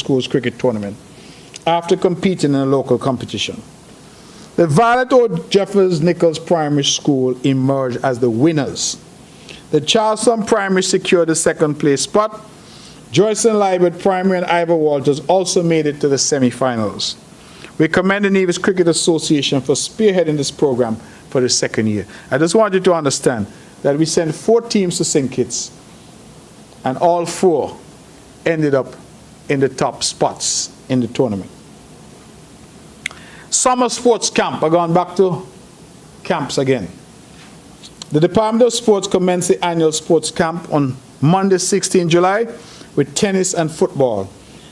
schools cricket tournament after competing in a local competition. The Violet O. Jeffers Nichols Primary School emerged as the winners. The Charleston Primary secured the second place spot. Joyson Liebert Primary and Ivor Walters also made it to the semi-finals. We commend the Nevis Cricket Association for spearheading this program for the second year. I just want you to understand that we sent 4 teams to St. Kitts, and all 4 ended up in the top spots in the tournament. Summer sports camp. I've gone back to camps again. The Department of Sports commenced the annual sports camp on Monday, 16 July, with tennis and football.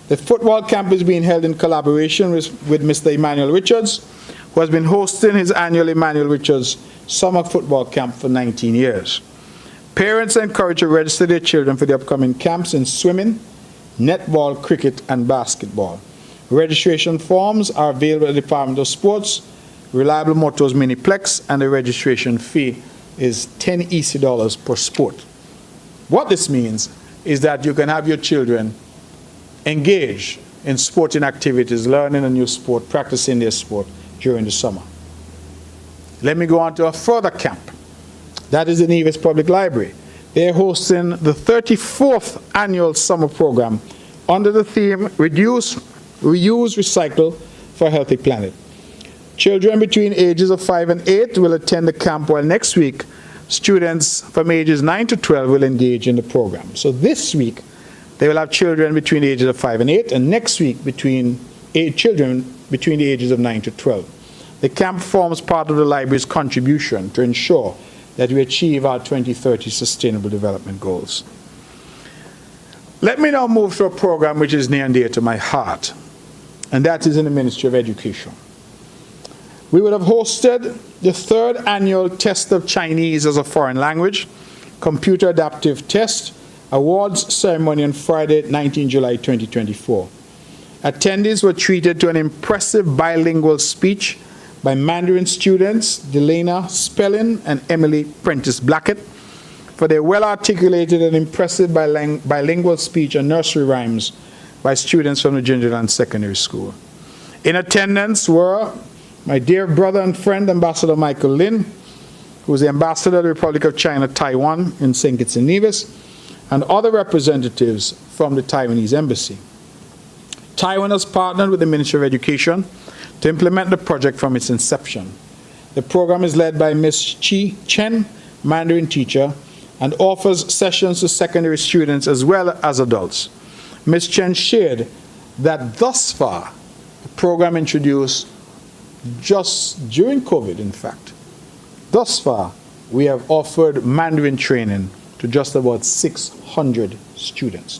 The football camp is being held in collaboration with Mr. Emmanuel Richards, who has been hosting his annual Emmanuel Richards Summer Football Camp for 19 years. Parents are encouraged to register their children for the upcoming camps in swimming, netball, cricket, and basketball. Registration forms are available at the Department of Sports, Reliable Motors Miniplex, and the registration fee is 10 EC dollars per sport. What this means is that you can have your children engage in sporting activities, learning a new sport, practicing their sport during the summer. Let me go on to a further camp. That is the Nevis Public Library. They're hosting the 34th annual summer program under the theme Reduce, Reuse, Recycle for a Healthy Planet. Children between ages of 5 and 8 will attend the camp, while next week students from ages 9 to 12 will engage in the program. So this week they will have children between the ages of 5 and 8, and next week children between the ages of 9 to 12. The camp forms part of the library's contribution to ensure that we achieve our 2030 Sustainable Development Goals. Let me now move to a program which is near and dear to my heart, and that is in the Ministry of Education. We will have hosted the 3rd annual Test of Chinese as a Foreign Language, Computer Adaptive Test, Awards ceremony on Friday, 19 July 2024. Attendees were treated to an impressive bilingual speech by Mandarin students Delana Spelling and Emily Prentice Blackett for their well-articulated and impressive bilingual speech and nursery rhymes by students from the Gingerland Secondary School. In attendance were my dear brother and friend, Ambassador Michael Lin, who is the Ambassador of the Republic of China, Taiwan, in St. Kitts and Nevis, and other representatives from the Taiwanese Embassy. Taiwan has partnered with the Ministry of Education to implement the project from its inception. The program is led by Ms. Chi Chen, Mandarin teacher, and offers sessions to secondary students as well as adults. Ms. Chen shared that thus far, the program introduced just during COVID, in fact, thus far, we have offered Mandarin training to just about 600 students.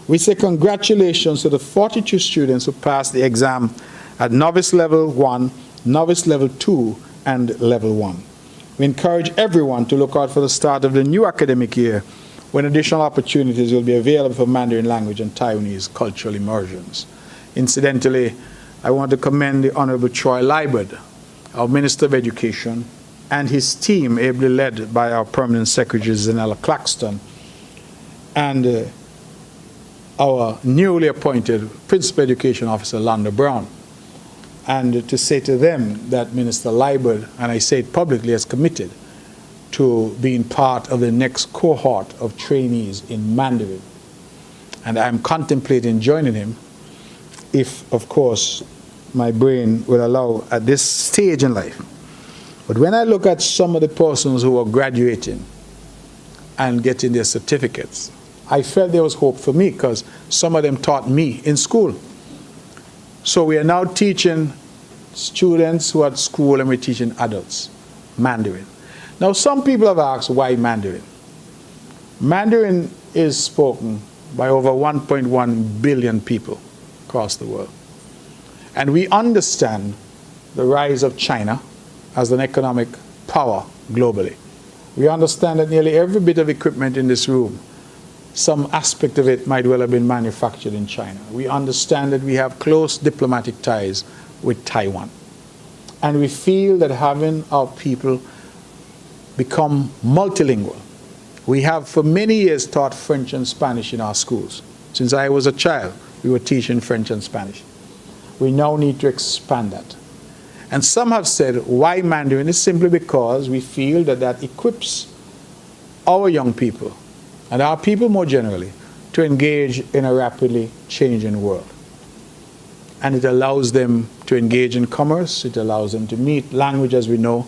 We say congratulations to the 42 students who passed the exam at Novice Level 1, Novice Level 2, and Level 1. We encourage everyone to look out for the start of the new academic year, when additional opportunities will be available for Mandarin language and Taiwanese cultural immersions. Incidentally, I want to commend the Honorable Troy Liebert, our Minister of Education, and his team, ably led by our Permanent Secretary, Zanella Claxton, and our newly appointed Principal Education Officer, Landa Brown. And to say to them that Minister Liebert, and I say it publicly, is committed to being part of the next cohort of trainees in Mandarin. And I'm contemplating joining him if, of course, my brain will allow at this stage in life. But when I look at some of the persons who are graduating and getting their certificates, I felt there was hope for me, because some of them taught me in school. So we are now teaching students who are at school, and we're teaching adults Mandarin. Now, some people have asked, why Mandarin? Mandarin is spoken by over 1.1 billion people across the world. And we understand the rise of China as an economic power globally. We understand that nearly every bit of equipment in this room, some aspect of it might well have been manufactured in China. We understand that we have close diplomatic ties with Taiwan. And we feel that having our people become multilingual. We have for many years taught French and Spanish in our schools. Since I was a child, we were teaching French and Spanish. We now need to expand that. And some have said, why Mandarin? It's simply because we feel that that equips our young people, and our people more generally, to engage in a rapidly changing world. And it allows them to engage in commerce, it allows them to meet. Language, as we know,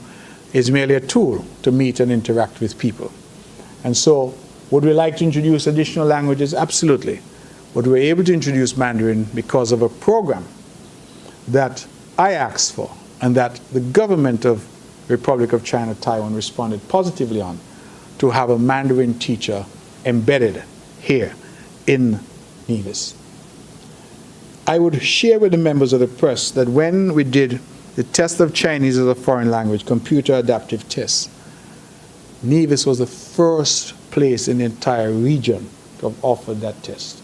is merely a tool to meet and interact with people. And so, would we like to introduce additional languages? Absolutely. But we're able to introduce Mandarin because of a program that I asked for and that the government of Republic of China, Taiwan responded positively on, to have a Mandarin teacher embedded here in Nevis. I would share with the members of the press that when we did the test of Chinese as a foreign language, computer adaptive tests, Nevis was the first place in the entire region to have offered that test.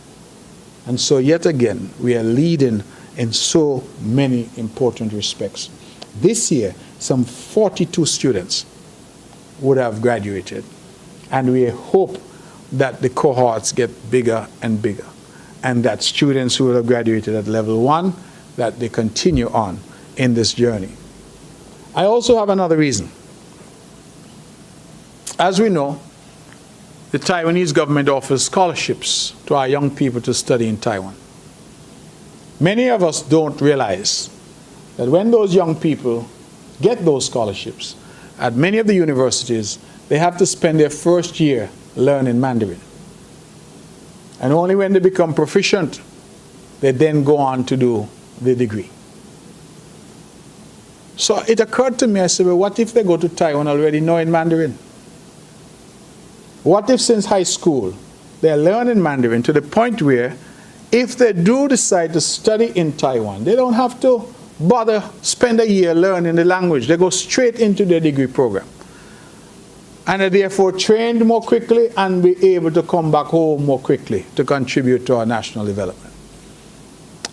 And so yet again, we are leading in so many important respects. This year, some 42 students would have graduated, and we hope that the cohorts get bigger and bigger, and that students who have graduated at level 1, that they continue on in this journey. I also have another reason. As we know, the Taiwanese government offers scholarships to our young people to study in Taiwan. Many of us don't realize that when those young people get those scholarships, at many of the universities, they have to spend their first year learning Mandarin. And only when they become proficient, they then go on to do the degree. So it occurred to me, I said, well, what if they go to Taiwan already knowing Mandarin? What if since high school they're learning Mandarin to the point where if they do decide to study in Taiwan, they don't have to bother spend a year learning the language. They go straight into their degree program. And are therefore trained more quickly and be able to come back home more quickly to contribute to our national development.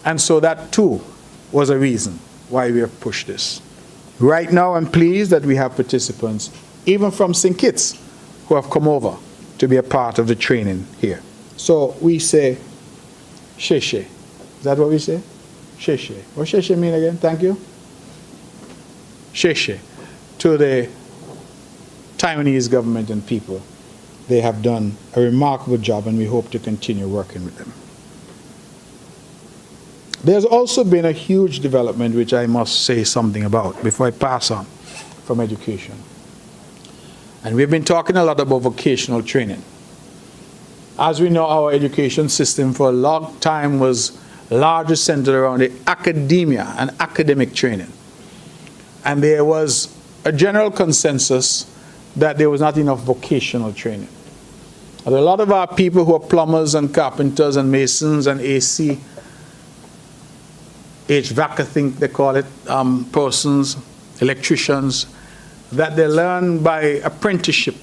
And so that too was a reason why we have pushed this. Right now I'm pleased that we have participants, even from St. Kitts, who have come over to be a part of the training here. So we say, Sheshe. Is that what we say? Sheshe. What Sheshe mean again? Thank you. Sheshe. To the Taiwanese government and people. They have done a remarkable job, and we hope to continue working with them. There's also been a huge development which I must say something about before I pass on from education. And we've been talking a lot about vocational training. As we know, our education system for a long time was largely centered around the academia and academic training. And there was a general consensus that there was not enough vocational training. And a lot of our people who are plumbers and carpenters and masons and AC, HVAC I think they call it, persons, electricians, that they learn by apprenticeship,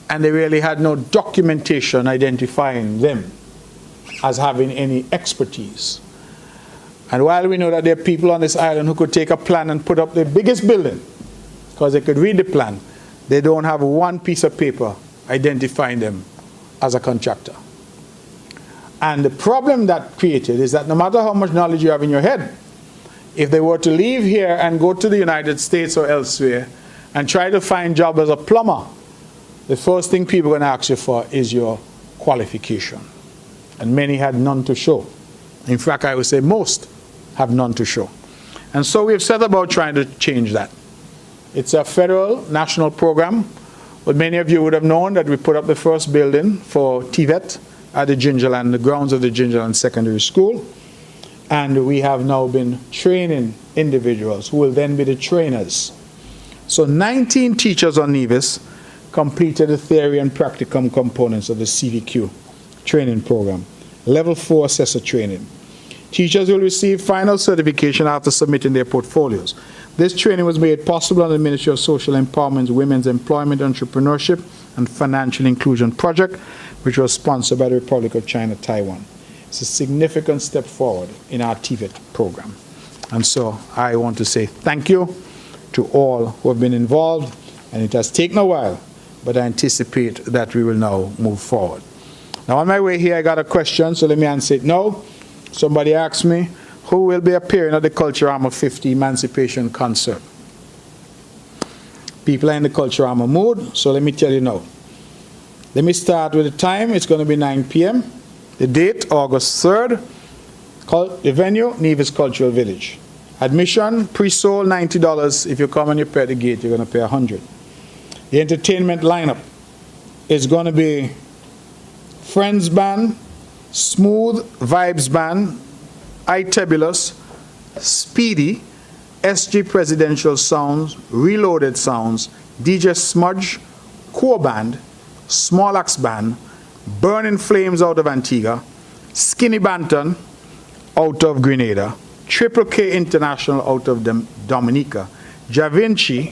and they really had no documentation identifying them as having any expertise. And while we know that there are people on this island who could take a plan and put up the biggest building because they could read the plan, they don't have one piece of paper identifying them as a contractor. And the problem that created is that no matter how much knowledge you have in your head, if they were to leave here and go to the United States or elsewhere and try to find a job as a plumber, the first thing people are going to ask you for is your qualification. And many had none to show. In fact, I would say most have none to show. And so we've set about trying to change that. It's a federal national program, but many of you would have known that we put up the first building for TVET at the Gingerland, the grounds of the Gingerland Secondary School. And we have now been training individuals who will then be the trainers. So 19 teachers on Nevis completed the theory and practicum components of the CVQ training program. Level 4 assessor training. Teachers will receive final certification after submitting their portfolios. This training was made possible under the Ministry of Social Empowerment, Women's Employment, Entrepreneurship, and Financial Inclusion Project, which was sponsored by the Republic of China, Taiwan. It's a significant step forward in our TVET program. And so I want to say thank you to all who have been involved, and it has taken a while, but I anticipate that we will now move forward. Now on my way here I got a question, so let me answer it now. Somebody asked me, who will be appearing at the Culturama 50 Emancipation Concert? People are in the Culturama mood, so let me tell you now. Let me start with the time. It's going to be 9 p.m. The date, August 3rd. The venue, Nevis Cultural Village. Admission, pre-sold $90. If you come and you pay at the gate, you're going to pay $100. The entertainment lineup is going to be Friends Band, Smooth Vibes Band, iTebulous, Speedy, SG Presidential Sounds, Reloaded Sounds, DJ Smudge, Core Band, Small Axe Band, Burning Flames out of Antigua, Skinny Banton out of Grenada, Triple K International out of Dominica, Ja Vinci